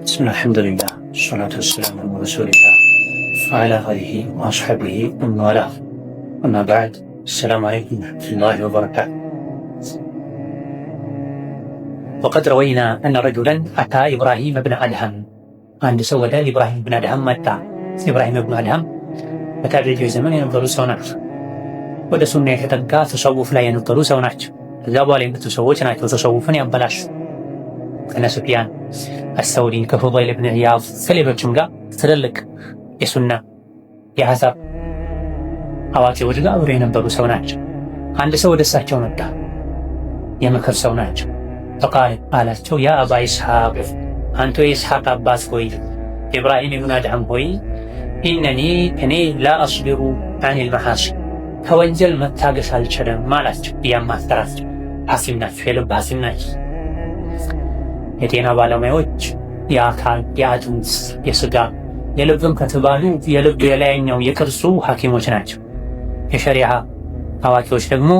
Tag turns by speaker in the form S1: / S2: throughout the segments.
S1: بسم الله الحمد لله والصلاة والسلام على رسول الله وعلى آله وأصحابه ومن والاه أما بعد السلام عليكم ورحمة الله وبركاته. وقد روينا أن رجلا أتى إبراهيم بن أدهم عند سود إبراهيم بن أدهم متى إبراهيم بن أدهم በታቢዒ ዘመን የነበሩ ሰው ናቸው። ወደ ሱና የተጠጋ ተሰውፍ ላይ የነበሩ ሰው ናቸው። ከዛ በኋላ የመጡ ሰዎች ናቸው ተሰውፍን ያበላሹ ከነ ሱፊያን አሰውዲ ከፉዳይል ብን ኢያድ ከሌሎችም ጋር ትልልቅ የሱና የሐሳብ አዋቂዎች ጋር አብረው የነበሩ ሰው ናቸው። አንድ ሰው ወደ እሳቸው መጣ። የምክር ሰው ናቸው። ፈቃል አላቸው፣ ያ አባ ኢስሐቅ አንተ የኢስሐቅ አባት ሆይ ኢብራሂም ብን አድሃም ሆይ ኢነኒ እኔ ላ አስቢሩ አኒል መሐሲ ከወንጀል መታገስ አልችልም አላቸው። ያማከራቸው ሐኪም ናቸው፣ የልብ ሐኪም ናቸው። የጤና ባለሙያዎች የአካል የአጥንት የስጋ የልብም ከተባሉ የልብ የላይኛው የቅርጹ ሐኪሞች ናቸው። የሸሪዓ አዋቂዎች ደግሞ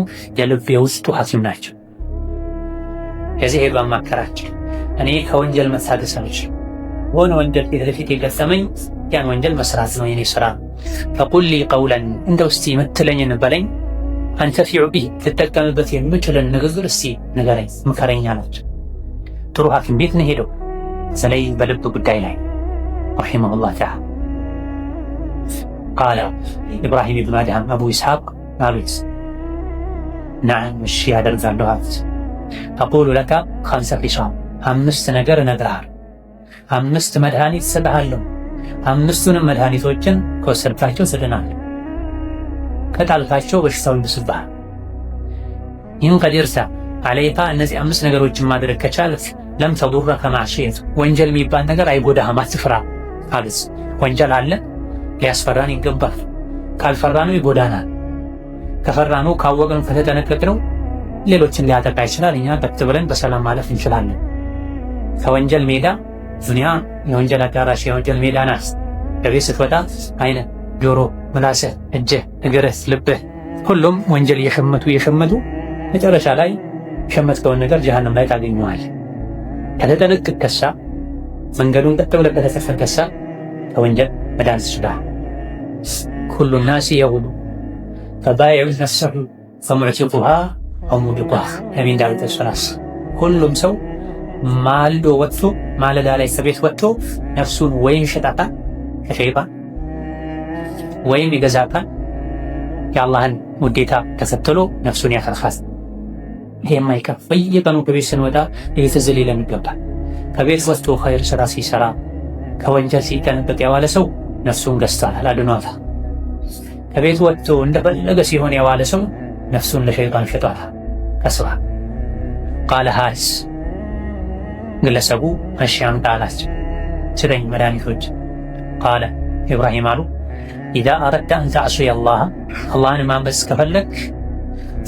S1: የልብ የውስጡ ሐኪም ናቸው። የዚህ ባማከራቸው እኔ ከወንጀል መታገስ አልችልም፣ ሆነ ወንጀል ፊት ለፊት የገጠመኝ ያን ወንጀል መስራት ነው የኔ ስራ። ፈቁል ሊ ቀውለን እንደው እስቲ የምትለኝን በለኝ፣ አንተፊዑ ቢህ ልጠቀምበት የምችልን ንግግር እስቲ ንገረኝ፣ ምከረኝ አላቸው። ጥሩ ሐኪም ቤት ነው ሄደው ስለይ በልብ ጉዳይ ላይ ረሒመሁላህ ተዓላ ቃለ ኢብራሂም ብን አድሃም አቡ ኢስሐቅ አሉት፣ ነዓም እሺ ያደርጋለሁ አሉት። አቁሉ ለካ ኸምሰ ኺሳል 5 ነገር እነግርሃለሁ፣ 5 መድኃኒት እሰጥሃለሁ። 5ቱንም መድኃኒቶችን ከወሰድካቸው ትድናለህ፣ ከጣልካቸው በሽታው ይብስብሃል። ይህን ቀዲርታ አለይካ እነዚህ 5 ነገሮችን ማድረግ ከቻልክ ለም ተዱረከ ማዕሲየቱ ወንጀል የሚባል ነገር አይጎዳህም፣ አትፍራ አሉት። ወንጀል አለ ሊያስፈራን ይገባል። ካልፈራነው ይጎዳናል። ከፈራነው ካወቅነው ከተጠነቀቅነው ሌሎችን ሊያጠቃ ይችላል። እኛ ቀጥ ብለን በሰላም ማለፍ እንችላለን። ከወንጀል ሜዳ ዱንያ የወንጀል አዳራሽ የወንጀል ሜዳ ናት። ከቤት ስትወጣ አይነ፣ ጆሮ፣ ምላስህ፣ እጅህ፣ እግርህ፣ ልብህ ሁሉም ወንጀል እየሸመቱ መጨረሻ ላይ የሸመትከውን ነገር ጀሃነም ላይ ታገኘዋለህ። ከተጠነቀቅከሳ መንገዱን ቀጥ ብለህ ከተከተልከሳ ከወንጀል መዳን ትችላለህ። ኩሉ ናሲ የጉዱ ፈባይዑ ነፍሰሁ ፈሙዕቲቁሃ አው ሙቢቁሃ ነቢ እንዳሉት ሰላስ ሁሉም ሰው ማልዶ ወጥቶ ማለዳ ላይ ከቤት ወጥቶ ነፍሱን ወይም ይሸጣታል ከሸይጣን ወይም ይገዛታል። የአላህን ውዴታ ተከትሎ ነፍሱን ያተርፋል። ይሄ የማይቀር በየቀኑ ከቤት ስንወጣ ትዝ ሊለን ይገባል። ከቤት ወጥቶ ኸይር ስራ ሲሰራ ከወንጀል ሲጠነቀቅ የዋለ ሰው ነፍሱን ገዝቷታል፣ አድኗታል። ከቤት ወጥቶ እንደፈለገ ሲሆን የዋለ ሰው ነፍሱን ለሸይጣን ሸጧታል፣ ከስሯል። ቃለ ሃሪስ ግለሰቡ እሺ አምጣ አላቸው፣ ስጠኝ መድኃኒቶች። ቃለ ኢብራሂም አሉ ኢዛ አረድተ አን ተዕሱየ አላህ አላህን ማመፅ ከፈለግ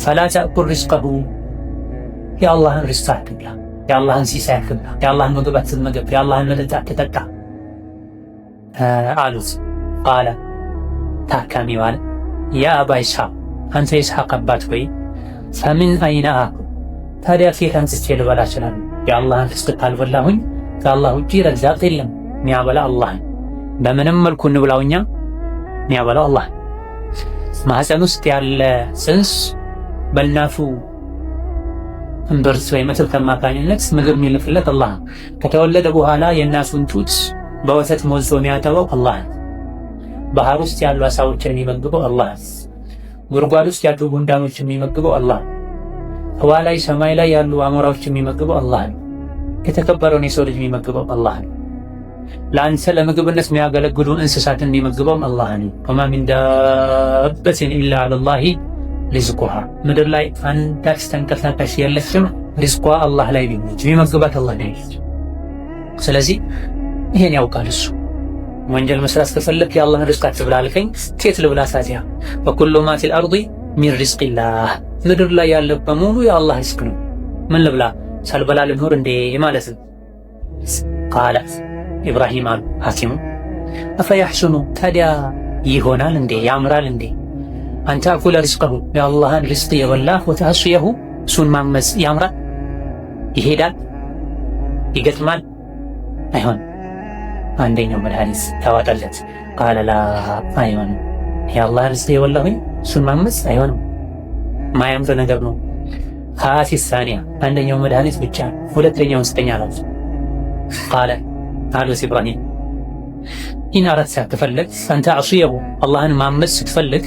S1: ፈላ ተእኩል ሪዝቀሁ የአላህን ሪዝቅ አትብላ፣ የአላህን ሲሳይ አትብላ፣ የአላህን ምግብ አትመገብ፣ የአላህን መጠጥ አትጠጣ አሉት። ቃለ ታካሚ ዋለ ያ አባ ኢስሐቅ አንተ የኢስሐቅ አባት ሆይ ፈሚን አይነ አኩል ታዲያ ኬት አንስቼ ልበላ እችላለሁ? የአላህን ሪዝቅ ካልበላሁኝ ከአላህ ውጪ ረዛቅ የለም፣ የሚያበላ አላህን። በምንም መልኩ እንብላው እኛ የሚያበላው አላህ። ማህፀን ውስጥ ያለ ጽንስ በእናቱ እምብርት ወይም እትብት አማካኝነት ምግብ የሚልክለት አላህ። ከተወለደ በኋላ የእናቱን ጡት በወተት ሞልቶ የሚያጠባው አላህ። ባህር ውስጥ ያሉ አሳዎችን የሚመግበው አላህ። ጉድጓድ ውስጥ ያሉ ጉንዳኖችን የሚመግበው አላህ። ህዋ ላይ ሰማይ ላይ ያሉ አሞራዎች የሚመግበው አላህ ነው። የተከበረውን የሰው ልጅ የሚመግበው አላህ ነው። ለአንተ ለምግብነት የሚያገለግሉ እንስሳትን የሚመግበው አላህ ነው። ወማ ሚን ዳበትን ኢላ ዐለላሂ ሪዝቁሃ ምድር ላይ አንዳች ተንቀሳቃሽ የለችም ሪዝቋ አላህ ላይ ቢሆን የሚመግባት አላህ ላይ። ስለዚህ ይሄን ያውቃል እሱ። ወንጀል መስራት ከፈለክ የአላህን ሪዝቅ አትብላ አልከኝ፣ ኬት ልብላ ታዲያ? ወኩሉ ማ ፊል አርዲ ሚን ሪዝቂላህ ምድር ላይ ያለ በሙሉ የአላህ ሪዝቅ ነው። ምን ልብላ ሳልበላ ልኖር እንዴ ማለት ነው። ቃለ ኢብራሂም አሉ ሐኪሙ አፈያሕሱኑ ታዲያ ይሆናል እንዴ ያምራል እንዴ አንተ አኩለ ሪዝቀሁ የአላህን ሪዝቅ የበላህ ወተዐሱየሁ እሱን ማመፅ ያምራል? ይሄዳል? ይገጥማል? አይሆን አንደኛው መድኃኒት ተዋጠለት። ቃለ ላ አይሆንም፣ የአላህ ርዝቅ የበላሁኝ እሱን ማመፅ አይሆንም፣ ማያምር ነገር ነው። ሀሲ ሳኒያ አንደኛው መድኃኒት ብቻ፣ ሁለተኛውን ስጠኝ አላት። ቃለ አሉት ኢብራሂም ኢን አረድተ ከፈለግ አንተ አዕሲየሁ አላህን ማመፅ ስትፈልግ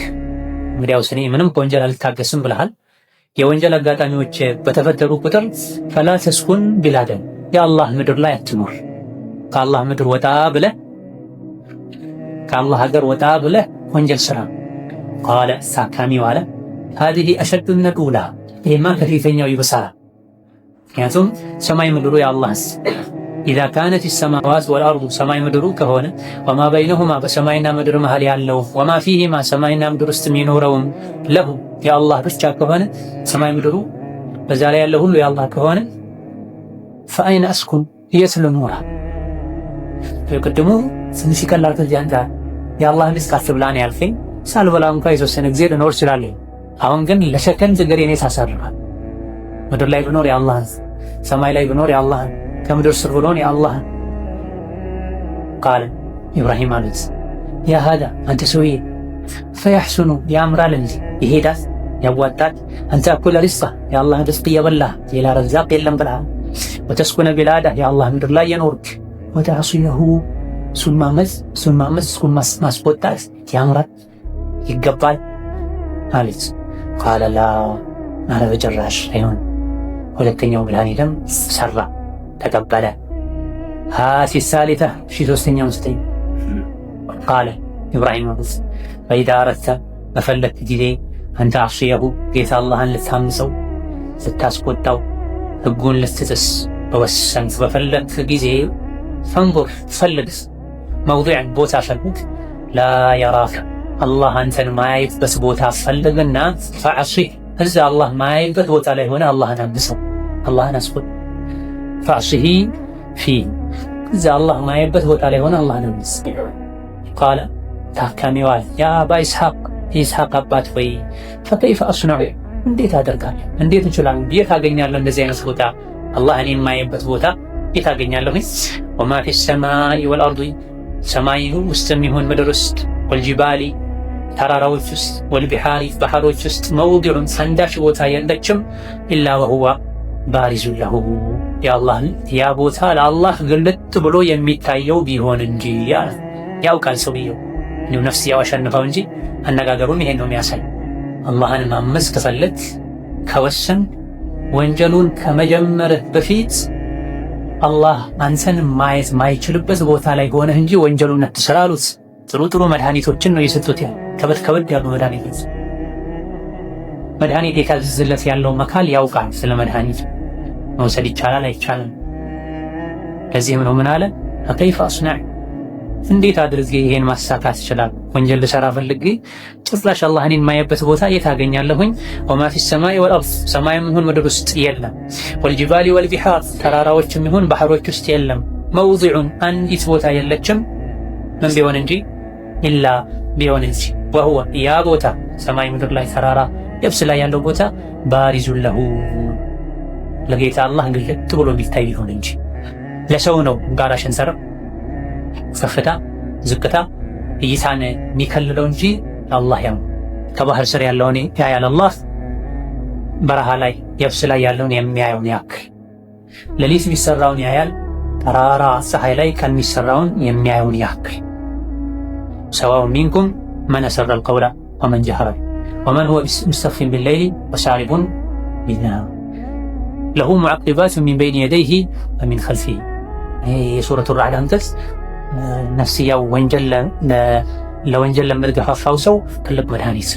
S1: እንግዲያውስ እኔ ምንም ከወንጀል አልታገስም ብለሃል። የወንጀል አጋጣሚዎች በተፈጠሩ ቁጥር ፈላ ተስኩን ቢላደን የአላህ ምድር ላይ አትኖር። ከአላህ ምድር ወጣ ብለህ ከአላህ ሀገር ወጣ ብለህ ወንጀል ስራ። ቃለ ሳካሚው አለ ሀዚህ አሸዱ ሚነ ልኡላ ይሄማ ከፊተኛው ይብሳል። ምክንያቱም ሰማይ ምድሩ የአላህስ ኢዛ ካነት ሰማዋት ወልአርዱ ሰማይ ምድሩ ከሆነ ወማ በይነሁማ በሰማይና ምድር መሃል ያለው ወማ ፊሂማ ሰማይና ምድር ውስጥ የሚኖረውም ለሁ የአላህ ብቻ ከሆነ ሰማይ ምድሩ በዛ ላይ ያለው ሁሉ የአላህ ከሆነ ፈአይነ አስኩን የት ልኖር? ቅድሙ ትንሽ ይቀላል። ከዚህ አንፃር የአላህ ሪዝቅ አትብላን ያልከኝ ሳልበላ እንኳ የተወሰነ ጊዜ ልኖር እችላለሁ። አሁን ግን ለሰከንድ ገሬኔ ታሳርፋል። ምድር ላይ ብኖር የአላህን፣ ሰማይ ላይ ብኖር የአላህን፣ ከምድር ስር ብኖር የአላህን። ቃለ ኢብራሂም አሉት ያ ሃዳ አንተ ሰውዬ ፈያሕሱኑ ያምራል እንጂ ይሄዳል ያዋጣል። አንተ አኩለ ሪዝቃ የአላህን ሪዝቅ እየበላህ ሌላ ረዛቅ የለም ብለሃል። ወተስኩነ ቢላዳ የአላህ ምድር ላይ የኖርክ ወተዕሲየሁ እሱን ማመፅ እሱን ማስቆጣት ያምራል ይገባል አለች። ቃለ ላ አለ በጭራሽ አይሆን። ሁለተኛው መድኃኒትም ሰራ ተቀበለ። ሀሲ ሳሊታ ሶስተኛውን ስጠኝ። ቃለ ኢብራሂም አሉት ፈኢዛ አረድተ በፈለክ ጊዜ አንተ አዕሲየሁ ጌታ አላህን ልታምፀው ስታስቆጣው ህጉን ልትጥስ በወሰንክ በፈለክ ጊዜ ፈንظር ፈልግስ መውዲዕን ቦታ ፈልግ ላ የራከ አላህ አንተን ማያይበት ቦታ ፈልግና ፈዕሲህ እዛ አላህ ማያይበት ቦታ ላይ ሆነ አላህን አምፀው አላህን አስቆጥ። ፈዕሲህ ፊህ እዛ አላህ ማያይበት ቦታ ላይ ሆነ አላህን አምፅ። ቃለ ታካሚው አለ ያ አባ ኢስሐቅ የኢስሐቅ አባት ወይ ፈከይፈ አስነዑ እንዴት አደርጋለሁ? እንዴት እችላለሁ? የት አገኛለሁ እንደዚህ አይነት ቦታ? አላህ እኔን የማየበት ቦታ የት አገኛለሁ? ወማ ፊ ሰማይ ወልአርድ ሰማይ ውስጥም ይሁን ምድር ውስጥ ወልጂባሊ ተራራዎች ውስጥ ወልቢሓሪ ባህሮች ውስጥ መውዲዑን አንዳች ቦታ የለችም ኢላ ወሁወ ባሪዙን ለሁ የአላህ ያ ቦታ ለአላህ ግልጥ ብሎ የሚታየው ቢሆን እንጂ ያውቃል ሰውየው እንዲሁ ነፍስያው አሸንፈው እንጂ አነጋገሩም ይሄን ነው የሚያሳይ። አላህን ማመፅ ከፈለግ ከወሰን ወንጀሉን ከመጀመርህ በፊት አላህ አንተን ማየት ማይችልበት ቦታ ላይ ሆነህ እንጂ ወንጀሉን አትስራ አሉት። ጥሩ መድኃኒቶችን ነው የሰጡት። ከበድ ያሉ መድኃኒቶች መድኃኒት የታዘዘለት ያለው መካል ያውቃል። ስለ መድኃኒት መውሰድ ይቻላል አይቻልም። ለዚህም ነው ምን አለ ከይፈ አስነዕ እንዴት አድርጌ ይሄን ማሳካት ይችላል? ወንጀል ልሰራ ፈልጌ ጭራሽ አላህ እኔን የማየበት ቦታ የት አገኛለሁኝ? ወማ ፊ ሰማይ ወልአርድ ሰማይም ይሁን ምድር ውስጥ የለም። ወልጂባሊ ወልቢሓር ተራራዎችም ይሁን ባህሮች ውስጥ የለም። መውዲዑን አንዲት ቦታ የለችም ምን ቢሆን እንጂ ኢላ ቢሆን እንጂ ወሁወ ያ ቦታ ሰማይ ምድር ላይ ተራራ የብስ ላይ ያለው ቦታ ባሪዙን ለሁ ለጌታ አላህ ግልጥ ብሎ የሚታይ ቢሆን እንጂ ለሰው ነው ጋራ ሸንተረር ከፍታ ዝቅታ እይታን የሚከልለው እንጂ አላህ ያው ከባህር ስር ያለውን ያያል። አላህ በረሃ ላይ የብስ ላይ ያለውን የሚያየውን ያክል ሌሊት የሚሰራውን ያያል። ጠራራ ፀሐይ ላይ ከሚሰራውን የሚያየውን ያክል ሰዋው ሚንኩም መን አሰረ አልቀውለ ወመን ጀሀረ ወመን ሁወ ሙስተኽፊን ቢለይሊ ወሳሪቡን ቢነሃር ለሁ ሙዐቂባቱ ሚን በይኒ የደይሂ ወሚን ኸልፊሂ። ይሄ የሱረቱ ራዕድ አንቀጽ ነፍስያው ለወንጀል ለምትገፋፋው ሰው ትልቅ መድኃኒት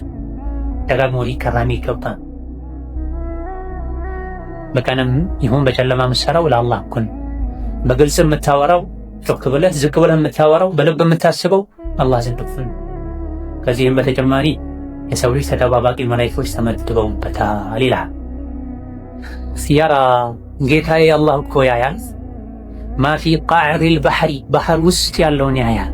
S1: ደጋግሞ ሊቀራሚ ይገባል። በቀንም ይሁን በጨለማ የምትሰራው ለአላህ እኮ ነው። በግልጽ የምታወራው ጮክ ብለህ ዝቅ ብለህ የምታወራው በልብ የምታስበው አላህ ዘንድ ነው። ከዚህም በተጨማሪ የሰው ልጅ ተጠባባቂ መላእክቶች ተመድበውበታል ይላል። ሲያራ ጌታዬ አላህ እኮ ያያል ማፊ ቃዕሪል ባህሪ ባህር ውስጥ ያለውን ያያል።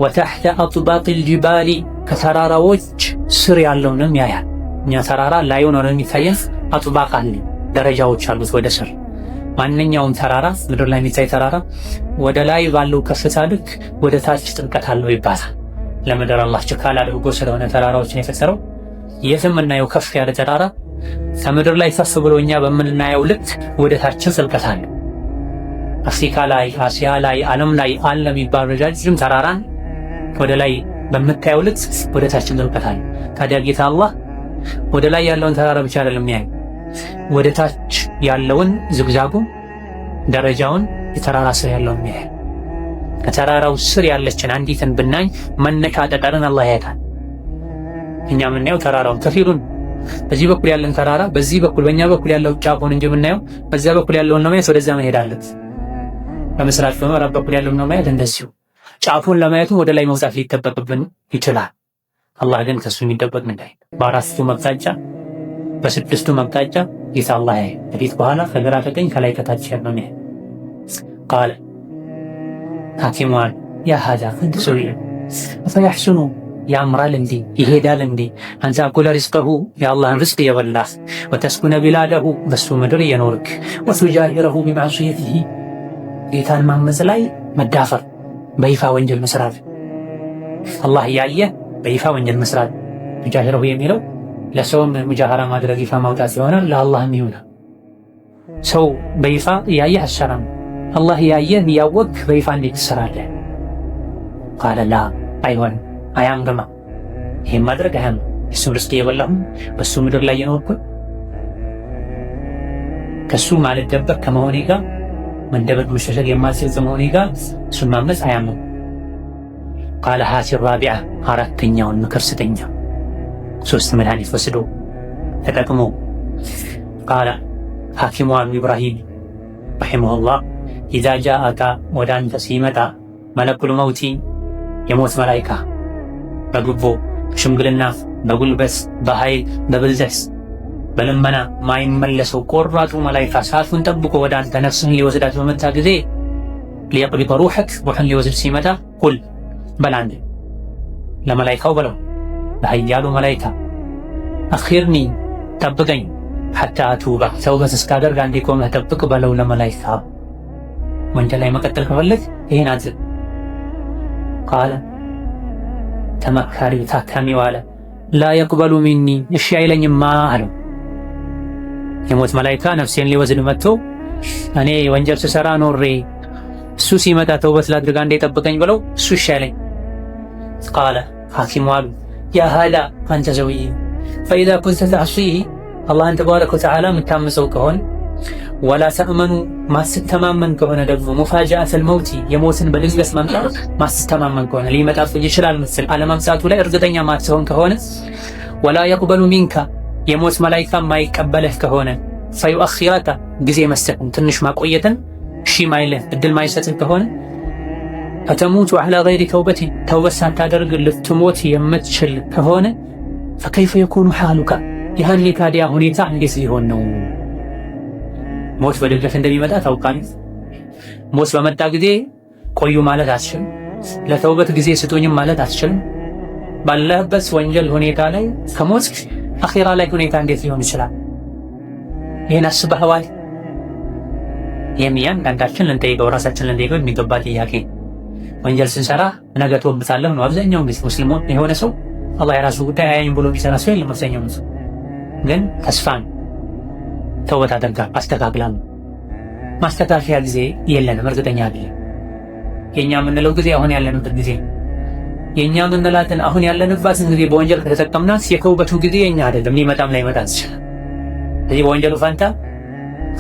S1: ወተሕተ አጥባቂል ጅባሊ ከተራራዎች ስር ያለውንም ያያል። እኛ ተራራ ላዩ ነው የሚታየን፣ አጥባቅ አለ ደረጃዎች አሉት ወደ ስር። ማንኛውም ተራራ ምድር ላይ የሚታይ ተራራ ወደ ላይ ባለው ከፍታ ልክ ወደ ታች ጥልቀት አለው ይባላል። ለምድር አላህ ችካል አድርጎ ስለሆነ ተራራዎችን የፈጠረው የትም የምናየው ከፍ ያለ ተራራ ከምድር ላይ ከፍ ብሎ እኛ በምናየው ልክ ወደ ታች ጥልቀት አለው። አፍሪካ ላይ፣ አሲያ ላይ፣ ዓለም ላይ አለ የሚባል ረጃጅም ተራራን ወደ ላይ በምታየው ልክ ወደ ታች ጥልቀት አለው። ታዲያ ጌታ አላህ ወደ ላይ ያለውን ተራራ ብቻ አይደለም የሚያየው፣ ወደ ታች ያለውን ዝግዛጉን ደረጃውን የተራራ ስር ያለውን የሚያየው። ከተራራው ስር ያለችን አንዲትን ብናኝ መነሻ ጠጠርን አላህ ያያታል። እኛ የምናየው ተራራውን ከፊሉን በዚህ በኩል ያለን ተራራ በዚህ በኩል በእኛ በኩል ያለው ጫፉን እንጂ የምናየው በዚያ በኩል ያለውን ለማየት ወደዛ መሄድ አለበት። በምስራቅ በምዕራብ በኩል ያለውን ለማየት እንደዚሁ ጫፉን ለማየቱ ወደ ላይ መውጣት ሊጠበቅብን ይችላል። አላህ ግን ከሱ የሚደበቅ እንዳይ በአራቱ መቅጣጫ በስድስቱ መቅጣጫ ጌታ አላህ ያይ ከፊት በኋላ ከግራ ከቀኝ ከላይ ከታች ያለው ነው። ቃለ ሐኪሟን ያ ሀዛ እንት ሰውዬ ፈያሕሱኑ ያምራል እንዴ ይሄዳል እንዴ አንተ አኩለ ሪዝቀሁ የአላህን ርዝቅ የበላህ ወተስኩነ ቢላደሁ በሱ ምድር የኖርክ ወቱጃሂረሁ ቢማዕሲየቲሂ ጌታን ማመፅ ላይ መዳፈር በይፋ ወንጀል መስራት አላህ እያየ በይፋ ወንጀል መስራት። ቱጃሂረሁ የሚለው ለሰውም ሙጃሃራ ማድረግ ይፋ ማውጣት ይሆናል፣ ለአላህም ይሆናል። ሰው በይፋ እያየ አሰራም አላህ እያየህ እያወቅህ በይፋ እንዴት ትሰራለህ? ቃለ ላ አይሆንም አያምርማ ይሄን ማድረግ አያምር። እሱም ርስቅ የበላሁ በሱ ምድር ላይ የኖርኩ ከሱ ማልደበቅ ከመሆኔ ጋር መንደበቅ መሸሸግ የማልችል ከመሆኔ ጋር እሱን ማመፅ አያምርም። ቃለ ሃቲ ራቢዓ አራተኛውን ምክር ስጠኛ። ሶስት መድኃኒት ወስዶ ተጠቅሞ ቃለ ሐኪሙ ኢብራሂም ረሒመሁላህ ኢዛ ጃአካ ወደ አንተ ሲመጣ መለኩል መውቲ የሞት መላይካ በጉቦ ሽምግልና በጉልበት በኃይል በብልጠት በልመና ማይመለሰው ቆራጡ መላይካ ሰዓቱን ጠብቆ ወደ አንተ ነፍስህን ሊወስዳት በመጣ ጊዜ ሊየቅቢደ ሩሕክ ሩሕን ሊወስድ ሲመጣ ቁል በላንድ ለመላይካው በለው ለሀያሉ መላይካ አኺርኒ ጠብቀኝ ሐታ አቱባ ተውበት እስካደርግ አንዴ ቆመህ ጠብቅ በለው ለመላይካ። ወንጀል ላይ መቀጠል ከፈለግ ይሄን አድርግ። ቃለ ተመካሪው ታካሚው አለ ላ የቅበሉ ሚኒ እሺ አይለኝማ አለው። የሞት መላይካ ነፍሴን ሊወስድ መጥቶ እኔ ወንጀል ስሰራ ኖሬ እሱ ሲመጣ ተውበት ላድርግ አንዴ ጠብቀኝ ብለው እሱ እሺ አይለኝ። ቃለ ሐኪሙ አሉ ያ ሃዳ አንተ ሰውዬ ፈኢዛ ኩንተ ተዕሲህ አላህን ተባረከ ወተዓላ የምታምፀው ከሆነ ወላ ተእመኑ ማስተማመን ከሆነ ደግሞ ሙፋጃአተል መውቲ የሞትን በድንገት መምጣት ማስተማመን ከሆነ ሊመጣብህ ይችላል ምስል አለመምጣቱ ላይ እርግጠኛ ማትሆን ከሆነ ወላ የቅበሉ ሚንካ የሞት መላይካ ማይቀበልህ ከሆነ ፈዩአኺረከ ጊዜ መስጠትን ትንሽ ማቆየትን እሺ ማይልህ እድል ማይሰጥህ ከሆነ ፈተሙቱ ዐላ ገይሪ ተውበቲን ተውበት ሳታደርግ ልትሞት የምትችል ከሆነ ፈከይፈ የኩኑ ሓሉካ ያኔ ታዲያ ሁኔታ እንዴት ሊሆን ነው? ሞት በድንገት እንደሚመጣ ታውቃለህ። ሞት በመጣ ጊዜ ቆዩ ማለት አትችልም። ለተውበት ጊዜ ስጡኝም ማለት አትችልም። ባለህበት ወንጀል ሁኔታ ላይ ከሞት አኺራ ላይ ሁኔታ እንዴት ሊሆን ይችላል? ይህን አስበኸዋል? እያንዳንዳችን ልንጠይቀው ራሳችን ልንጠይቀው የሚገባ ጥያቄ። ወንጀል ስንሰራ ነገ ተወብታለሁ ነው አብዛኛው ጊዜ ሙስሊም የሆነ ሰው አላህ የራሱ ጉዳይ አያይም ብሎ የሚሰራ ሰው የለም። አብዛኛው ሰው ግን ተስፋን ተውበት አደርጋለሁ አስተካክላለሁ። ማስተካከያ ጊዜ የለንም። እርግጠኛ አይደለም። የኛ የምንለው ጊዜ አሁን ያለንበት ጊዜ የኛ የምንላትን አሁን ያለንባትን ጊዜ በወንጀል ከተጠቀምናት የተውበቱ ጊዜ የኛ አይደለም። ሊመጣም ላይመጣ ይችላል። ስለዚህ በወንጀሉ ፋንታ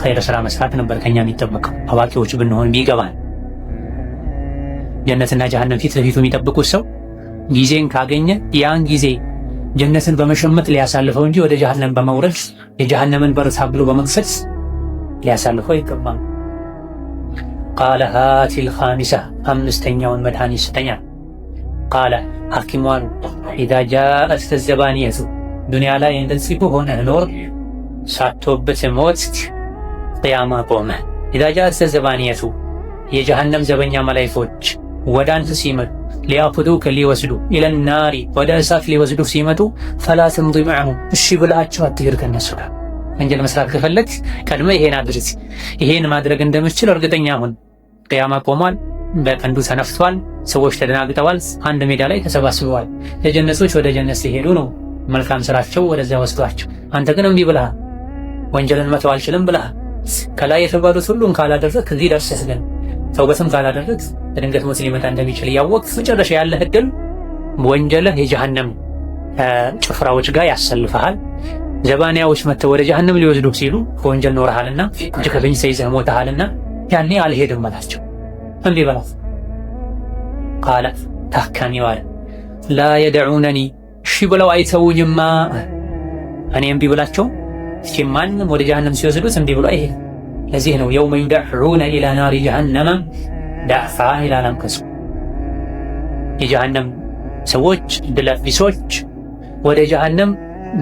S1: ኸይር ስራ መስራት ነበር ከኛ የሚጠበቀው። አዋቂዎች ብንሆን ቢገባን ጀነትና ጀሃነም ፊት ለፊቱ የሚጠብቁት ሰው ጊዜን ካገኘ ያን ጊዜ ጀነትን በመሸመት ሊያሳልፈው እንጂ ወደ ጀሃነም በመውረድ የጀሃነምን በር ታብሎ በመክፈት ሊያሳልፈው አይገባም። ቃለ ሃቲል ኻሚሳ አምስተኛውን መድኃኒት ስጠኛ። ቃለ ሐኪሟን ኢዛ ጃአት ተዘባንየቱ ዱንያ ላይ እንደዚህ ሆነ ኖር ሳትወበት ሞት ቅያማ ቆመ። ኢዛ ጃአት ተዘባንየቱ የጀሃነም ዘበኛ መላእክቶች ወደ አንተ ሲመጡ ሊያኹዙከ ሊወስዱ ኢለናሪ ወደ እሳት ሊወስዱ ሲመጡ ፈላ ተምዲ መዐሁም እሺ ብላቸው አትሄድ ከነሱ ጋር ወንጀል መስራት ከፈለግ ቀድመ ይሄን አድርግ። ይሄን ማድረግ እንደምችል እርግጠኛ ሁን። ቅያማ ቆሟል፣ በቀንዱ ተነፍቷል፣ ሰዎች ተደናግጠዋል፣ አንድ ሜዳ ላይ ተሰባስበዋል። የጀነቶች ወደ ጀነት ሲሄዱ ነው መልካም ስራቸው ወደዚያ ወስዷቸው። አንተ ግን እምቢ ብለሃል፣ ወንጀልን መተው አልችልም ብለሃል። ከላይ የተባሉት ሁሉን ካላደረግህ እዚህ ደርሰህ ግን ተውበትም ካላደረግህ በድንገት ሞት ሊመጣ እንደሚችል እያወቅህ መጨረሻ ያለህ እድል ወንጀልህ የጀሃነም ጭፍራዎች ጋር ያሰልፈሃል። ዘባንያዎች መጥተው ወደ ጀሃነም ሊወስዱ ሲሉ በወንጀል ኖረሃልና እጅ ከፍንጅ ተይዘህ ሞተሃልና ያኔ አልሄድም አላቸው። እምቢ በላት ቃለ ታካሚው አለ ላ የደዑነኒ እሺ ብለው አይተውኝማ እኔ እምቢ ብላቸው እስኪ ማንም ወደ ጀሃነም ሲወስዱት እምቢ ብሎ አይሄድ። ለዚህ ነው የውመ ዩደዑነ ኢላ ናሪ ጀሃነመ ዳዕፋ ይላል አንቀጹ። የጀሃነም ሰዎች ድለቢሶች ወደ ጀሃነም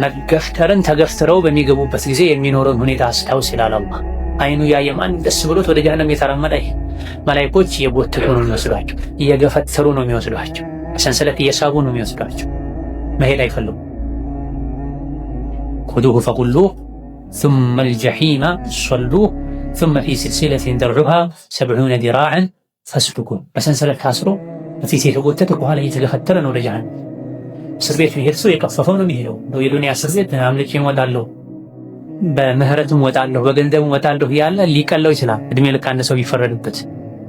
S1: መገፍተርን ተገፍትረው በሚገቡበት ጊዜ የሚኖረውን ሁኔታ አስታውስ ይላል አላህ። አይኑ ያየ ማን ደስ ብሎት ወደ ጀሃነም የተራመደ አይሄድ። መላኢኮች እየጎተቱ ነው የሚወስዷቸው፣ እየገፈተሩ ነው የሚወስዷቸው፣ ሰንሰለት እየሳቡ ነው የሚወስዷቸው። መሄድ አይፈልጉም። خذوه فغلوه ثم الجحيم صلوه ثم في سلسلة ذرعها 70 ذراعا فاسلكوه። በሰንሰለት ታስሮ በፊት የተጎተተ በኋላ እየተገፈተረ ነው ወደ ጀሃነም። እስር ቤት የሚሄድ ሰው የቀፈፈው ነው የሚሄደው። የዱንያ እስር ቤት አምልጬ እወጣለሁ፣ በምህረትም እወጣለሁ፣ በገንዘብም እወጣለሁ ያለ ሊቀለው ይችላል። እድሜ ልክ አንድ ሰው ቢፈረድበት።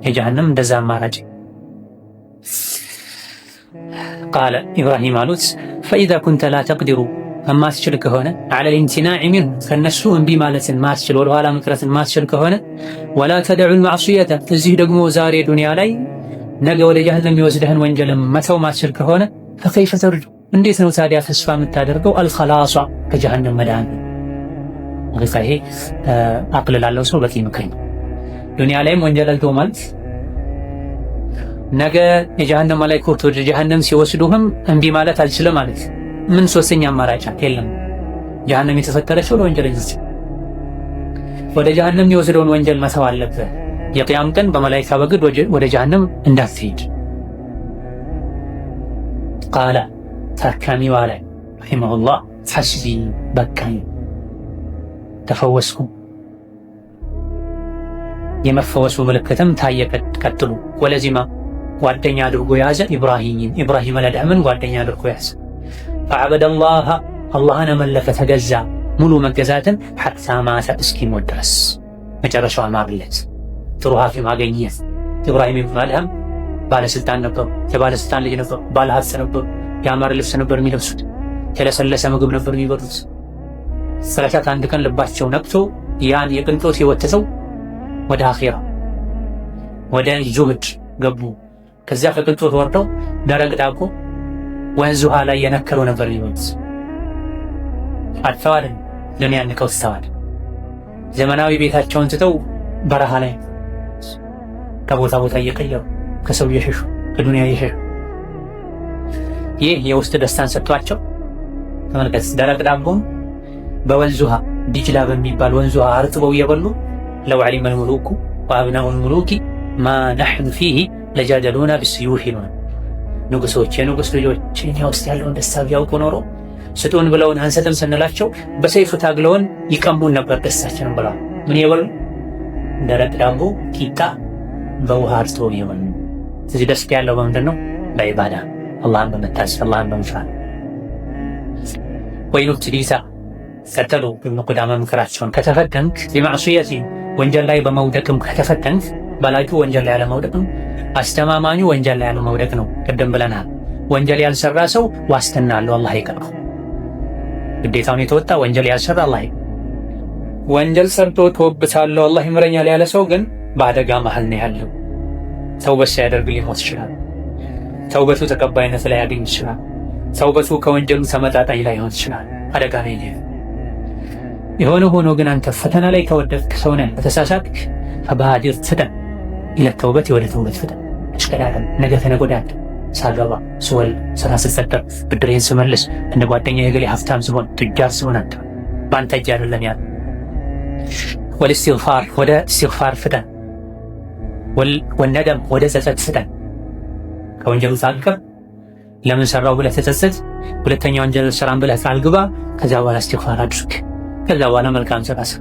S1: የጀሃነም እንደዛ አማራጭ ቃለ ኢብራሂም አሉት ፈኢዛ ኩንተ ላ ተቅዲሩ ማትችል ከሆነ ዐለ ልኢምቲናዕ ሚንሁ ከነሱ እምቢ ማለትን ማትችል ወደኋላ መቅረትን ማትችል ከሆነ ወላ ተደዑ ልማዕሱየተ እዚህ ደግሞ ዛሬ ዱንያ ላይ ነገ ወደ ጀሃነም የሚወስድህን ወንጀልን መተው ማትችል ከሆነ ፈከይፈ ተርጁ እንዴት ነው ታዲያ ተስፋ የምታደርገው አልኸላሷ ከጀሃነም መዳን? ይሄ አቅል ላለው ሰው በቂ ምክር ነው። ዱንያ ላይም ወንጀል አልተው ማለት ነገ የጀሃነም መላእክቶች ወደ ጀሃነም ሲወስዱህም እምቢ ማለት አልችልም ማለት ምን ሶስተኛ አማራጭ የለም። ጀሃነም የተፈጠረችው ለወንጀለኞች፣ ወደ ጀሃነም የሚወስደውን ወንጀል መተው አለብህ። የቂያም ቀን በመላእክት በግድ ወደ ጀሃነም እንዳትሄድ። ቃለ ታካሚው አለ ረሒመሁላህ ሐስቢ በቃኝ፣ ተፈወስኩ። የመፈወሱ ምልክትም ታየ። ቀጥሉ ወለዚማ ጓደኛ አድርጎ ያዘ ኢብራሂም ለድዕምን ጓደኛ አድርጎ ያዘ። ፈዐበደላህ አላህን አመለከ ተገዛ፣ ሙሉ መገዛትን ሐታ ማተ እስኪሞት ድረስ መጨረሻው አማረለት። ጥሩ ሐኪም አገኘ። ኢብራሂም ኢብኑ አድሃም ባለስልጣን ነበሩ፣ የባለስልጣን ልጅ ነበሩ፣ ባለሀብት ነበሩ። ያማረ ልብስ ነበር የሚለብሱት፣ የለሰለሰ ምግብ ነበር የሚበሉት። ሰላሳት አንድ ቀን ልባቸው ነቅቶ ያን የቅንጦት ህይወት ትተው ወደ አኺራ ወደ ዙህድ ገቡ። ከዚያ ከቅንጦት ወርደው ደረቅ ዳቦ ወንዝ ውሃ ላይ የነከሩ ነበር የሚበሉት። አጥተዋል፣ ዱንያን ንቀው ትተዋል። ዘመናዊ ቤታቸውን ትተው በረሃ ላይ ከቦታ ቦታ እየቀየሩ ከሰው እየሸሹ ከዱንያ እየሸሹ ይህ የውስጥ ደስታን ሰጥቷቸው ተመልከት። ደረቅ ዳቦም በወንዝ ውሃ ዲጅላ በሚባል ወንዝ ውሃ አርጥበው እየበሉ ለው ዐሊመል ሙሉኩ ወአብናኡል ሙሉኪ ማ ነሕኑ ፊሂ ለጃደሉና ቢስዩፍ ይሉናል። ንጉሶች፣ የንጉስ ልጆች እኛ ውስጥ ያለውን ደስታ ቢያውቁ ኖሮ ስጡን ብለውን አንሰጥም ስንላቸው በሰይፉ ታግለውን ይቀሙን ነበር ደስታችንን ብለዋል። ምን የበሉ? ደረቅ ዳቦ ቂጣ በውሃ አርጥበው እየበሉ። ስለዚህ ደስ ያለው በምንድን ነው? በዒባዳ አላህን በመታዘዝ አላህን በመፍራት። ወይኑት ዲሳ ቀጠሉ ኢብኑ ቁዳማ ምክራቸውን ከተፈተንክ ቢማዕሱየቲ ወንጀል ላይ በመውደቅም ከተፈተንክ በላጩ ወንጀል ላይ ያለመውደቅም አስተማማኙ ወንጀል ላይ ያለመውደቅ ነው። ቅድም ብለናል። ወንጀል ያልሰራ ሰው ዋስትና አለው፣ አላህ ይቀርበው። ግዴታውን የተወጣ ወንጀል ያልሰራ አላህ ወንጀል ሰርቶ ተወብታለሁ አላህ ይምረኛል ያለ ሰው ግን በአደጋ መሃል ነው ያለው። ተውበት ሳያደርግ ሊሞት ይችላል። ተውበቱ ተቀባይነት ላይ ያገኝ ይችላል። ተውበቱ ከወንጀሉ ተመጣጣኝ ላይሆን ይችላል። አደጋ ላይ ነው። የሆነ ሆኖ ግን አንተ ፈተና ላይ ከወደቅክ ሰው ነህ፣ በተሳሳትክ ፈባዲር ፍጠን ኢለ ተውበት፣ ወደ ተውበት ፍጠን። እሽከዳለም ነገ ተነገ ወዲያ ሳገባ ስወልድ ስራ ስፈጠር ብድሬን ስመልስ እንደ ጓደኛ የገሌ ሀብታም ሲሆን ቱጃር ሲሆን አንተ በአንተ እጅ አይደለም ያለ። ወልእስትግፋር ወደ እስትግፋር ፍጠን። ወነደም ወደ ጸጸት ፍጠን። ከወንጀሉ ታቅብ። ለምን ሰራው ብለህ ተጸጸት። ሁለተኛ ወንጀል ሰራም ብለህ ቃል ግባ። ከዛ በኋላ እስትግፋር አድርግ። ከዛ በኋላ መልካም ስራ ስራ።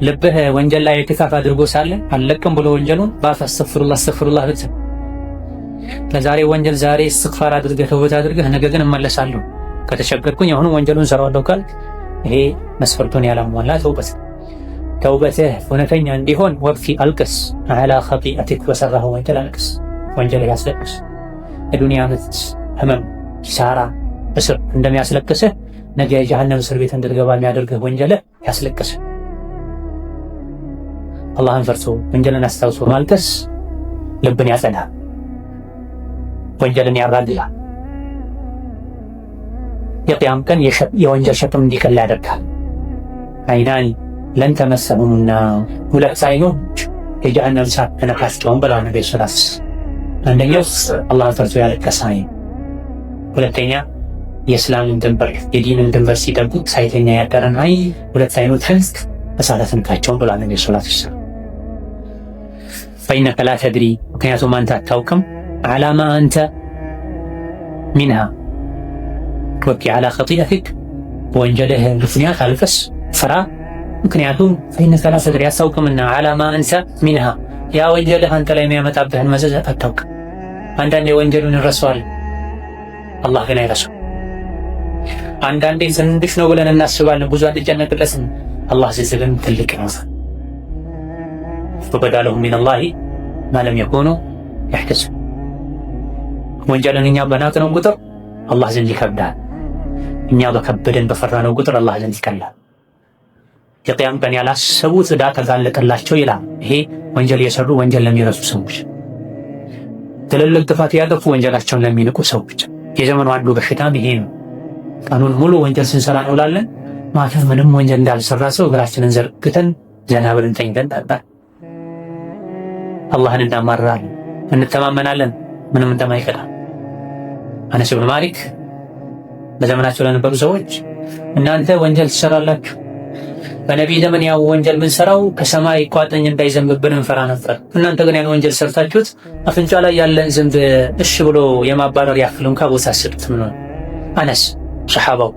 S1: ልብህ ወንጀል ላይ ኢዕቲካፍ አድርጎ ሳለ አልለቅም ብሎ ወንጀሉን በአፍ አስተግፊሩላህ ብትል ለዛሬ ወንጀል ዛሬ እስትግፋር አድርገህ ተውበት አድርገህ ነገ ግን እመለሳለሁ ከተቸገርኩኝ አሁን ወንጀሉን ሰራዋለሁ ካልክ ይሄ መስፈርቱን ያላሟላ ተውበትህ እውነተኛ እንዲሆን ወብኪ አልቅስ አላ ኸጢአቲክ በሰራህ ወንጀል አልቅስ። ወንጀል ያስለቅስ። የዱንያ ምት፣ ህመም፣ ኪሳራ፣ እስር እንደሚያስለቅስህ ነገ የጀሃነም እስር ቤት እንድትገባ የሚያደርግህ ወንጀልህ ያስለቅስህ። አላህን ፈርቶ ወንጀልን አስታውሶ ማልቀስ ልብን ያጸዳል፣ ወንጀልን ያራግላል። የቅያም ቀን የወንጀል ሸክም እንዲቀል ያደርጋል። አይናኒ ለን ተመሰሁሙና ሁለት አይኖች የጀሃነም እሳት ተነካቸውን ብለዋል ነብዩ ሰለላሁ ዐለይሂ ወሰለም። አንደኛው አላህን ፈርቶ ያለቀሰ አይን፣ ሁለተኛ የእስላምን ድንበር የዲንን ድንበር ሲጠብቅ ሳይተኛ ያደረን አይን። ሁለት አይኖች እሳት ተነካቸውን ብለዋል ነብዩ ሰለላሁ ዐለይሂ ወሰለም። ፈኢነከ ላ ተድሪ ምክንያቱም አንተ አታውቅም ዓላማ አንተ ሚንሃ ወብኪ ዓላ ኸጢአቲክ በወንጀልህ ምክንያት አልቅስ ፍራ። ምክንያቱም ፈኢነከ ላ ተድሪ አታውቅምና ዓላማ አንተ ሚንሃ ያ ወንጀልህ አንተ ላይ የሚያመጣብህን መዘዝ አታውቅም። አንዳንዴ ወንጀሉን እንረሳዋለን፣ አላህ ግን አይረሳው። አንዳንዴ ትንሽ ነው ብለን እናስባለን፣ ብዙ አንጨነቅለትም። አላህ ግን ትልቅ ነው። ወበዳ ለሁም ሚነላሂ ማ ለም የኩኑ የሕተሲቡን። ወንጀልን እኛ በናቅነው ቁጥር አላህ ዘንድ ይከብዳል፣ እኛ በከበደን በፈራነው ቁጥር አላህ ዘንድ ይቀላል። የቅያም ቀን ያላሰቡት ዕዳ ተጋለጠላቸው ይላል። ይሄ ወንጀል የሰሩ ወንጀል ለሚረሱ ሰዎች፣ ትልልቅ ጥፋት ያጠፉ ወንጀላቸውን ለሚንቁ ሰዎች። የዘመኑ አንዱ በሽታም ይሄ ነው። ቀኑን ሙሉ ወንጀል ስንሰራ እንውላለን። ማታ ምንም ወንጀል እንዳልሰራ ሰው እግራችንን ዘርግተን ዘና ብለን ተኝተን ጠጣን። አላህን እናማርራለን፣ እንተማመናለን ምንም እንደማይቀዳ። አነስ ብን ማሊክ በዘመናቸው ለነበሩ ሰዎች እናንተ ወንጀል ትሰራላችሁ፣ በነቢይ ዘመን ያው ወንጀል ብንሰራው ከሰማይ ቋጥኝ እንዳይዘንብብን እንፈራ ነበር። እናንተ ግን ያን ወንጀል ሰርታችሁት አፍንጫ ላይ ያለን ዝንብ እሺ ብሎ የማባረር ያክል እንኳ ቦታ አሰጡት። ምን ሆነ? አነስ ሰሓባው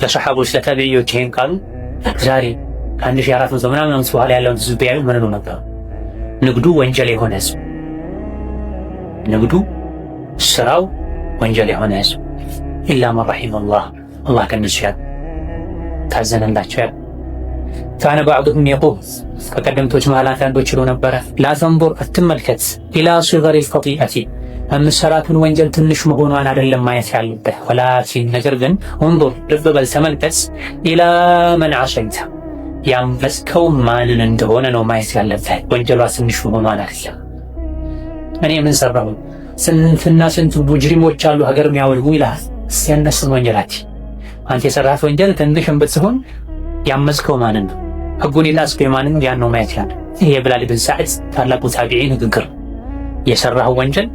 S1: ለሰሓቦች ለታቢዒዎች ይሄን ቃሉ ዛሬ ከ1400 ምናምን ዓመት በኋላ ያለውን ህዝብ ቢያዩ ምን ነው ነበር? ንግዱ ወንጀል የሆነ ህዝብ፣ ንግዱ ስራው ወንጀል የሆነ ህዝብ ኢላ መን ረሒመላህ አላህ ከነሱ ታዘነላቸው። ካነ ባዕዱሁም የቁል ከቀደምቶች መሃል አንዳንዶች ይሉ ነበረ ላ ተንዙር አትመልከት ኢላ ሲገሪ ልኸጢአቲ የምትሰራትን ወንጀል ትንሽ መሆኗን አይደለም ማየት ያለብህ፣ ወላኪን ነገር ግን እንዙር ልብ በል ተመልከት ኢላ መን ዐሰይተ ያመፅከው ማንን እንደሆነ ነው ማየት ያለብህ። ወንጀሏ ትንሽ መሆኗን አይደለም። እኔ ምን ሰራሁ? ስንትና ስንት ሙጅሪሞች አሉ ሀገር የሚያወልጉ ይልሃል። እስቲ ያነሱን ወንጀላት አንተ የሰራት ወንጀል ትንሽም ብትሆን ያመፅከው ማንን ነው? ህጉን የጣስከው ማንን ነው? ያን ነው ማየት ያለ። ይሄ የቢላል ብን ሰዕድ ታላቁ ታቢዒ ንግግር። የሰራው ወንጀል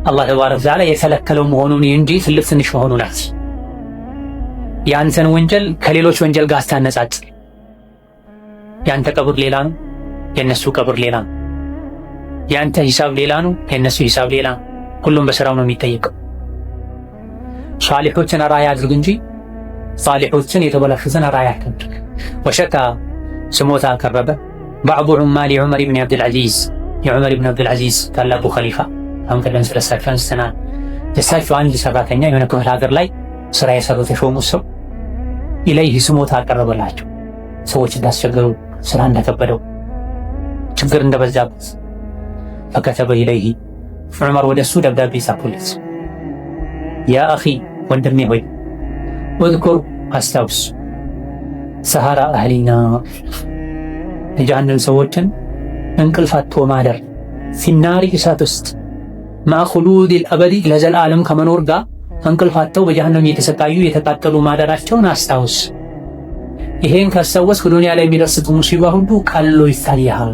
S1: አላህ ተባረከ ወተዓላ የከለከለው መሆኑን እንጂ ትልቅ ትንሽ መሆኑን ናት። ያንተን ወንጀል ከሌሎች ወንጀል ጋር አታነጻጽር። ያንተ ቀብር ሌላ ነው፣ የነሱ ቀብር ሌላ ነው። ያንተ ሂሳብ ሌላ ነው፣ የነሱ ሂሳብ ሌላ ነው። ሁሉም በስራው ነው የሚጠየቀው። ሷሊሖችን አራያ አድርግ እንጂ ሷሊሖችን የተበላሹትን አራያ አድርግ። ወሸካ ስሞታ አቀረበ ባዕዱ ዑማሊ ዑመር ብን አብድልዓዚዝ የዑመር ብን አብድልዓዚዝ ታላቁ ኸሊፋ። አሁን ቀደም ስለሳቸው አንስተናል። የሳቸው አንድ ሰራተኛ የሆነ ክፍለ ሀገር ላይ ስራ የሰሩት የሾሙት ሰው ኢለይህ ስሞታ አቀረበላቸው። ሰዎች እንዳስቸገሩ፣ ስራ እንደከበደው፣ ችግር እንደበዛበት ፈከተበ ኢለይህ ዑመር ወደሱ ደብዳቤ ጻፉለት። ያ አኺ ወንድሜ ሆይ እዝኩር አስታውስ ሰሃራ አህሊና የጀሃነም ሰዎችን እንቅልፍ አጥቶ ማደር ፊናሪ እሳት ውስጥ ማኹሉዲል አበዲ ለዘላለም ከመኖር ጋር እንቅልፍ አጥተው በጀሃነም የተሰቃዩ የተቃጠሉ ማደራቸውን አስታውስ። ይሄን ካስታወስክ ዱንያ ላይ የሚደርስት ሙሲባ ሁሉ ቀሎ ይታያል።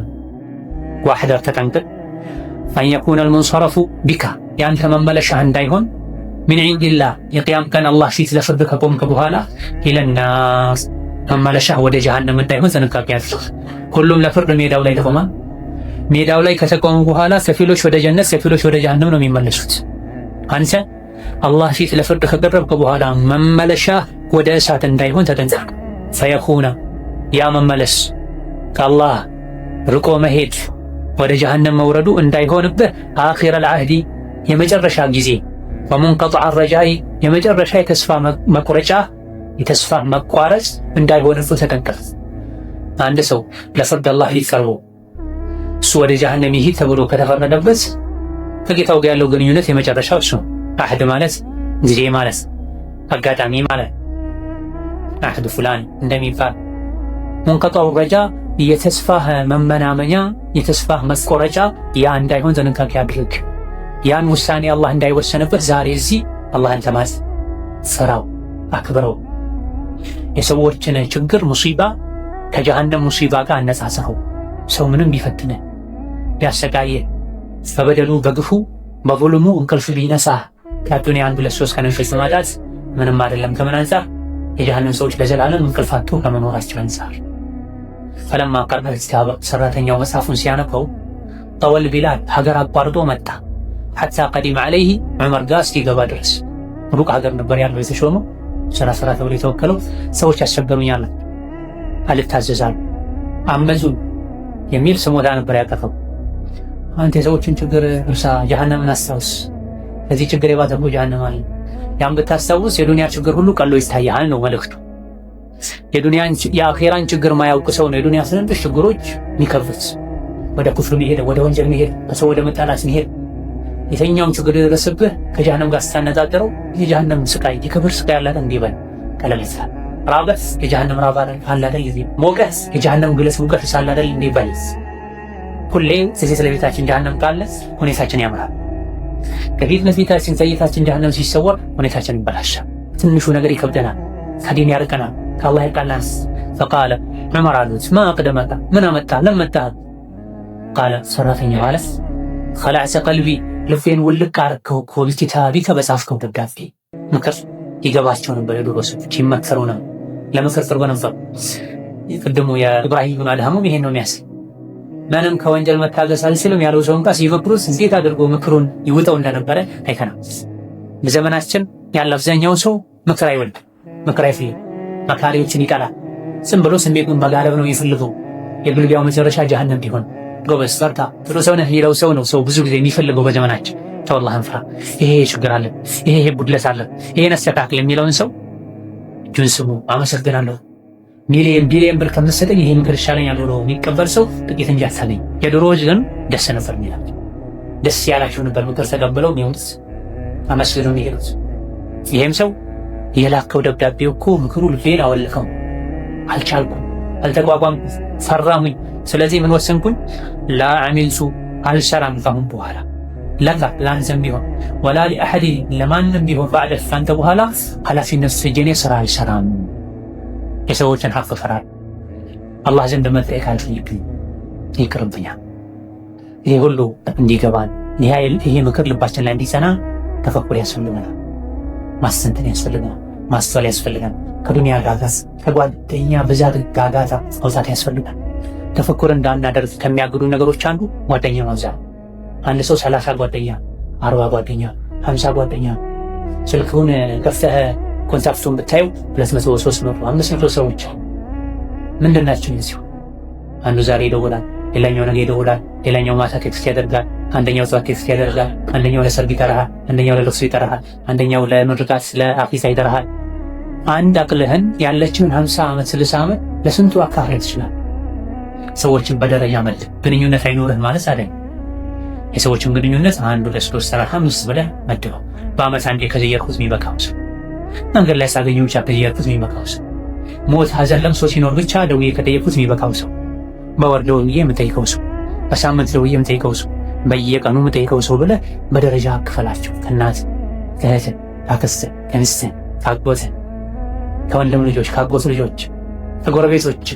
S1: ዋሕደር ተጠንቅቅ አን የኩነ አልሙንሰረፉ ቢካ ያንተ መመለሻህ እንዳይሆን ሚን ዒንዲላህ የቅያም ቀን አላህ ፊት ለፍርድ ከቆምክ በኋላ ኢለናስ መመለሻህ ወደ ጀሃነም እንዳይሆን ጥንቃቄ አድርግ። ሁሉም ለፍርድ ሜዳው ላይ ተቆማ። ሜዳው ላይ ከተቆሙ በኋላ ከፊሎች ወደ ጀነት ከፊሎች ወደ ጀሃነም ነው የሚመለሱት። አንተ አላህ ፊት ለፍርድ ከቀረብክ በኋላ መመለሻህ ወደ እሳት እንዳይሆን ተጠንቀቅ። ፈየኩነ ያ መመለስ ከአላህ ርቆ መሄድ ወደ ጀሃነም መውረዱ እንዳይሆንብህ አኺረል ዐህዲ የመጨረሻ ጊዜ ወሙንቀጢዐ ረጃኢ የመጨረሻ የተስፋ መቁረጫ የተስፋ መቋረጥ እንዳይሆንብህ ተጠንቀቅ። አንድ ሰው ለፍርድ አላህ ፊት ቀርቦ እሱ ወደ ጀሃነም ይሂድ ተብሎ ከተፈረደበት ከጌታው ጋር ያለው ግንኙነት የመጨረሻው እሱ ዐህድ ማለት ጊዜ ማለት አጋጣሚ ማለት ዐህድ ፉላን እንደሚባል ሙንቀጢዐ ረጃ የተስፋህ መመናመኛ የተስፋህ መቆረጫ ያ እንዳይሆን ጥንቃቄ አድርግ። ያን ውሳኔ አላህ እንዳይወሰንበት ዛሬ እዚህ አላህን ተማጽ፣ ፍራው፣ አክብረው። የሰዎችን ችግር ሙሲባ ከጀሃነም ሙሲባ ጋር አነጻጽረው። ሰው ምንም ቢፈትንህ ቢያሰቃየህ በበደሉ በግፉ በظልሙ እንቅልፍ ቢነሳህ ከዱንያ አንድ ሁለት ሶስት ቀን እንቅልፍ ማጣት ምንም አይደለም። ከምን አንፃር? የጀሃነም ሰዎች ለዘላለም እንቅልፍ አጥተው ከመኖራቸው አንፃር። ፈለማ ቀረበ ኪታበ ሰራተኛው መጽሐፉን ሲያነበው ጠወል ቢላድ ሀገር አቋርጦ መጣ። ሐታ ቀዲመ ዐለይሂ ዑመር ጋር እስኪገባ ድረስ ሩቅ ሀገር ነበር ያለው የተሾመው ስራ ተብሎ የተወከለው። ሰዎች ያስቸገሩኛል፣ አልታዘዛሉ፣ አመዙን የሚል ስሞታ ነበር ያቀረበው። አንተ የሰዎችን ችግር እርሳ፣ ጀሃነምን አስታውስ። ከዚህ ችግር የባሰ እኮ ጀሃነም አለ። ያን ብታስታውስ የዱንያ ችግር ሁሉ ቀሎ ይታያል ነው መልእክቱ። የአኼራን ችግር ማያውቅ ሰው ነው የዱንያ ትንንሽ ችግሮች የሚከብዱት። ወደ ኩፍር መሄድ፣ ወደ ወንጀል መሄድ፣ በሰው ወደ መጣላት መሄድ፣ የተኛውም ችግር የደረሰብህ ከጀሃነም ጋር ስታነጻጽረው የጀሃነም ስቃይ የክብር ስቃይ አለ አይደል? እንዲህ በል ቀለል ይላል። ራበስ የጀሃነም ራብ አለ አይደል? ይሄ ሞገስ የጀሃነም ግለስ ሞገስ አለ አይደል? እንዲህ በል ሁሌ ስለዚህ ለቤታችን ጀሃነም ካለ ሁኔታችን ያምራል። ከፊት ለፊታችን ዘይታችን ጀሃነም ሲሰወር ሁኔታችን ይበላሻል። ትንሹ ነገር ይከብደናል፣ ከዲን ያርቀናል፣ ከአላህ ያቃላን። ፈቃለ ዑመር አሉት ማ አቅደመከ ምን አመጣ ለመጣህ? ቃለ ሰራተኛ ማለት ኸላዕተ ቀልቢ ልቤን ውልቅ አረከው እኮ ቢኪታቢከ በጻፍከው ደብዳቤ። ምክር ይገባቸው ነበር። የድሮ ሰዎች ይመከሩ ነው፣ ለምክር ቅርብ ነበር። ቅድሙ የኢብራሂም ብን አድሃሙም ይሄን ነው የሚያስብ። ምንም ከወንጀል መታገስ አልችልም ያለው ሰው እንኳ ሲፈክሩት እንዴት አድርጎ ምክሩን ይውጠው እንደነበረ አይከናም። በዘመናችን ያለ አብዛኛው ሰው ምክር አይወድም፣ ምክር አይፈልግም፣ መካሪዎችን ይጠላል። ዝም ብሎ ስሜቱን መጋለብ ነው የሚፈልገው። የግልቢያው መጨረሻ ጀሃነም ቢሆን ጎበዝ በርታ ጥሩ ሰው ነህ የሚለው ሰው ነው ሰው ብዙ ጊዜ የሚፈልገው በዘመናችን። ተው አላህን ፍራ፣ ይሄ ችግር አለ፣ ይሄ ጉድለት አለ፣ ይሄን አስተካክል የሚለውን ሰው እጁን ስሙ፣ አመሰግናለሁ ሚሊየን ቢሊየን ብር ከምትሰጠኝ ይሄ ምክር ይሻለኛል ብሎ የሚቀበል ሰው ጥቂት እንጂ አታገኝ። የድሮዎች ግን ደስ ነበር የሚላል፣ ደስ ያላቸው ነበር ምክር ተቀብለው የሚወጡት አመስግነው የሚሄዱት። ይሄም ሰው የላከው ደብዳቤው እኮ ምክሩ ልቤን አወለቀው፣ አልቻልኩም፣ አልተቋቋምኩም፣ ፈራሙኝ። ስለዚህ ምን ወሰንኩኝ? ላ አሚልቱ አልሰራም ካሁን በኋላ ለካ ለአንተም ቢሆን ወላ ሊአሐድ ለማንም ቢሆን ባዕደክ ካንተ በኋላ ኃላፊነት ስጄኔ ስራ አልሰራም። የሰዎችን ሐቅ ፈራል፣ አላህ ዘንድ መጠየቅ አልፈልግም፣ ይቅርብኛል። ይሄ ሁሉ እንዲገባን ይሄ ምክር ልባችን ላይ እንዲጸና ተፈኩር ያስፈልገናል፣ ማስተንተን ያስፈልገናል፣ ማስተዋል ያስፈልገናል። ከዱንያ ጋጋታ ከጓደኛ ብዛት ጋጋታ መውጣት ያስፈልጋል። ተፈኩር እንዳናደርግ ከሚያግዱ ነገሮች አንዱ ጓደኛ ማብዛት። አንድ ሰው 30 ጓደኛ፣ 40 ጓደኛ፣ 50 ጓደኛ ስልኩን ከፍተህ ኮንታክቱን ብታዩ 200፣ 300፣ 500 ሰዎች ምንድን ናቸው እነዚህ? አንዱ ዛሬ ይደውላል፣ ሌላኛው ነገ ይደውላል፣ ሌላኛው ማታ ቴክስት ያደርጋል፣ አንደኛው ጠዋት ቴክስት ያደርጋል፣ አንደኛው ለሰርግ ይጠራሃል፣ አንደኛው ለለቅሶ ይጠራሃል፣ አንደኛው ለምርቃት ለአቂቃ ይጠራሃል። አንድ አቅልህን ያለችውን 50 ዓመት 60 ዓመት ለስንቱ አካፍለህ ትችላለህ? ሰዎችን በደረጃ መልክ ግንኙነት አይኖርህ ማለት አይደለም። የሰዎችን ግንኙነት 1 2 3 4 5 ብለህ መድበው። በአመት አንዴ ከዘየርኩት የሚበቃው ሰው፣ መንገድ ላይ ሳገኘው ብቻ ከዘየርኩት የሚበቃው ሰው፣ ሞት ሀዘን ለምሶ ሲኖር ብቻ ደውዬ ከጠየቅኩት የሚበቃው ሰው፣ በወር ደውዬ የምጠይቀው ሰው፣ በሳምንት ደውዬ የምጠይቀው ሰው፣ በየቀኑ የምጠይቀው ሰው ብለህ በደረጃ አክፈላቸው። ከእናት ከእህት ከአክስት ከሚስት ከአጎት ከወንድም ልጆች ከአጎት ልጆች ከጎረቤቶች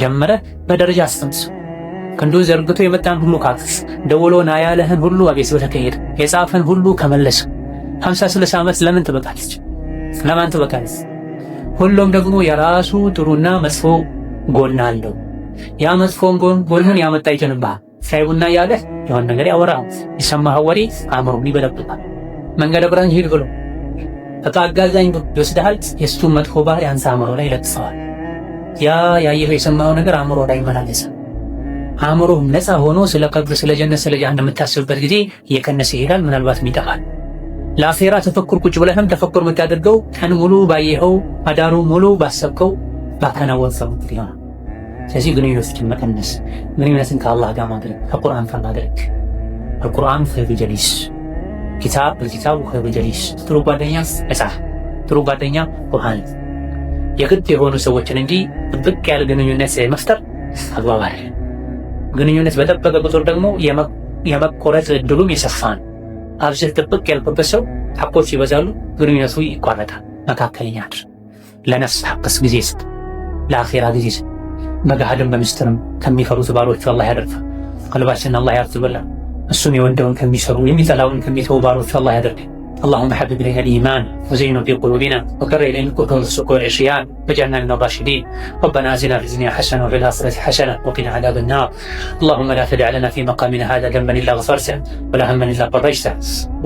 S1: ጀመረ በደረጃ አስተምስ። ክንዱን ዘርግቶ የመጣን ሁሉ ካክስ ደውሎ ና ያለህን ሁሉ አቤት ብለህ ከሄድ የጻፈን ሁሉ ከመለስ 50 60 ዓመት ለምን ትበቃለች? ለማን ትበቃለች? ሁሉም ደግሞ የራሱ ጥሩና መጥፎ ጎን አለው። ያ መጥፎን ጎንህን ያመጣ ይጭንብሃል። ሻይ ቡና ያለህ የሆነ ነገር ያወራል፣ የሰማህ ወሬ አእምሮን ይበለብጣል። መንገድ ብረን ሂድ ብሎ እቃ አጋዛኝ ብሎ ይወስድሃል። የእሱን መጥፎ ባህሪ አንተ አእምሮ ላይ ይለጥፈዋል። ያ ያየኸው የሰማኸው ነገር አእምሮ ላይ አይመላለስም። አእምሮ ነፃ ሆኖ ስለ ቀብር፣ ስለ ጀነት፣ ስለ ጀሃነም የምታስብበት ጊዜ እየቀነሰ ይሄዳል። ምናልባትም ይጠፋል። ለአኼራ ተፈኩር ቁጭ ብለህም ተፈኩር የምታደርገው ቀን ሙሉ ባየኸው፣ አዳሩ ሙሉ ባሰብከው፣ ባከናወንከው ይሆናል። ስለዚህ ግንኙነቶችን መቀነስ፣ ግንኙነትን ከአላህ ጋር ማድረግ፣ ከቁርአን ጋር ማድረግ። አልቁርአን ኸይሩ ጀሊስ፣ ኪታቡ ኸይሩ ጀሊስ። ጥሩ ጓደኛ መጽሐፍ፣ ጥሩ ጓደኛ ቁርአን። የግድ የሆኑ ሰዎችን እንጂ ጥብቅ ያለ ግንኙነት መፍጠር አግባብ አለ። ግንኙነት በጠበቀ ቁጥር ደግሞ የመቆረጥ እድሉም የሰፋ ነው። አብዝተህ ጥብቅ ያልኩበት ሰው ሐቆች ይበዛሉ፣ ግንኙነቱ ይቋረጣል። መካከለኛ አድርግ። ለነፍስ ሐቅስ ጊዜ ስጥ፣ ለአኼራ ጊዜ ስጥ። በገሃድም በምስጢርም ከሚፈሩት ባሮቹ አላህ ያደርግ። ቀልባችንን አላህ ያርዝብልን። እሱን የወደውን ከሚሰሩ የሚጠላውን ከሚተው ባሮቹ አላህ ያደርግ። اللهم حبب إلينا الإيمان وزينه في قلوبنا وكره إلينا الكفر والفسوق والعصيان واجعلنا من الراشدين. ربنا آتنا في الدنيا حسنة وفي الآخرة حسنة وقنا عذاب النار. اللهم لا تدع لنا في مقامنا هذا ذنبا إلا غفرته ولا هما إلا فرجته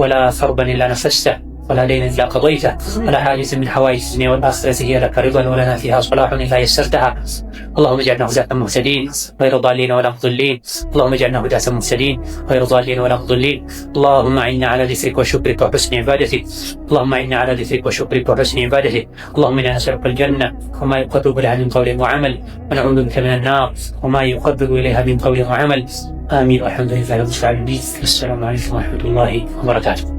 S1: ولا كربا إلا نفسته ولا دينا إلا قضيته ولا حاجة من حوائج الدنيا والآخرة هي لك رضا ولنا فيها صلاح إلا يسرتها. اللهم اجعلنا هداة مهتدين غير ضالين ولا مضلين. اللهم اجعلنا هداة مهتدين غير ضالين ولا مضلين. اللهم أعنا على ذكرك وشكرك وحسن عبادتك. اللهم أعنا على ذكرك وشكرك وحسن عبادتك. اللهم إنا نسألك الجنة وما يقرب لها من قول وعمل ونعوذ بك من النار وما يقرب إليها من قول وعمل. آمين والحمد لله رب العالمين. السلام عليكم ورحمة الله وبركاته.